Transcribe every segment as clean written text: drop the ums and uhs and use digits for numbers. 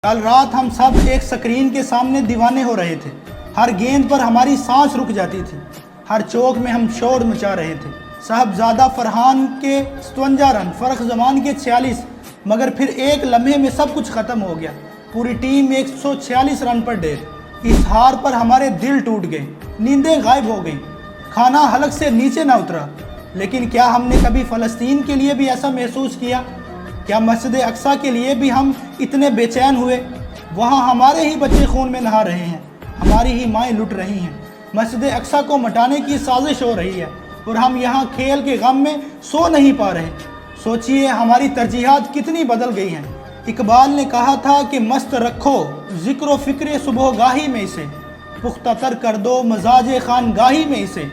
کل رات ہم سب ایک سکرین کے سامنے دیوانے ہو رہے تھے۔ ہر گیند پر ہماری سانس رک جاتی تھی، ہر چوک میں ہم شور مچا رہے تھے۔ صاحبزادہ فرحان کے 57 رن، فرخ زمان کے 46، مگر پھر ایک لمحے میں سب کچھ ختم ہو گیا۔ پوری ٹیم 146 رن پر ڈیر۔ اس ہار پر ہمارے دل ٹوٹ گئے، نیندیں غائب ہو گئیں، کھانا حلق سے نیچے نہ اترا۔ لیکن کیا ہم نے کبھی فلسطین کے لیے بھی ایسا محسوس کیا؟ کیا مسجد اقصیٰ کے لیے بھی ہم اتنے بے چین ہوئے؟ وہاں ہمارے ہی بچے خون میں نہا رہے ہیں، ہماری ہی مائیں لٹ رہی ہیں، مسجد اقصیٰ کو مٹانے کی سازش ہو رہی ہے، اور ہم یہاں کھیل کے غم میں سو نہیں پا رہے۔ سوچئے ہماری ترجیحات کتنی بدل گئی ہیں۔ اقبال نے کہا تھا کہ مست رکھو ذکر و فکر صبح گاہی میں اسے، پختہ تر کر دو مزاج خانگاہی میں اسے۔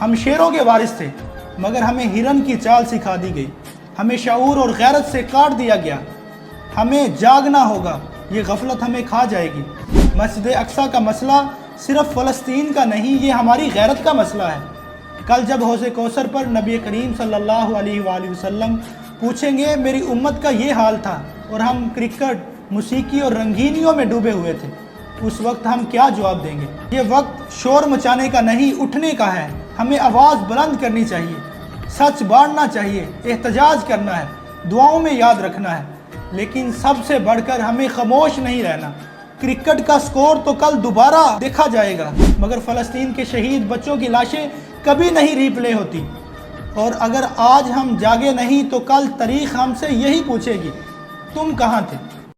ہم شیروں کے وارث تھے، مگر ہمیں ہرن کی چال سکھا دی گئی، ہمیں شعور اور غیرت سے کاٹ دیا گیا۔ ہمیں جاگنا ہوگا، یہ غفلت ہمیں کھا جائے گی۔ مسجد اقصیٰ کا مسئلہ صرف فلسطین کا نہیں، یہ ہماری غیرت کا مسئلہ ہے۔ کل جب حوض کوثر پر نبی کریم صلی اللہ علیہ وآلہ وسلم پوچھیں گے میری امت کا یہ حال تھا اور ہم کرکٹ، موسیقی اور رنگینیوں میں ڈوبے ہوئے تھے، اس وقت ہم کیا جواب دیں گے؟ یہ وقت شور مچانے کا نہیں، اٹھنے کا ہے۔ ہمیں آواز بلند کرنی چاہیے، سچ بانٹنا چاہیے، احتجاج کرنا ہے، دعاؤں میں یاد رکھنا ہے، لیکن سب سے بڑھ کر ہمیں خاموش نہیں رہنا۔ کرکٹ کا سکور تو کل دوبارہ دیکھا جائے گا، مگر فلسطین کے شہید بچوں کی لاشیں کبھی نہیں ری پلے ہوتی۔ اور اگر آج ہم جاگے نہیں تو کل تاریخ ہم سے یہی پوچھے گی، تم کہاں تھے؟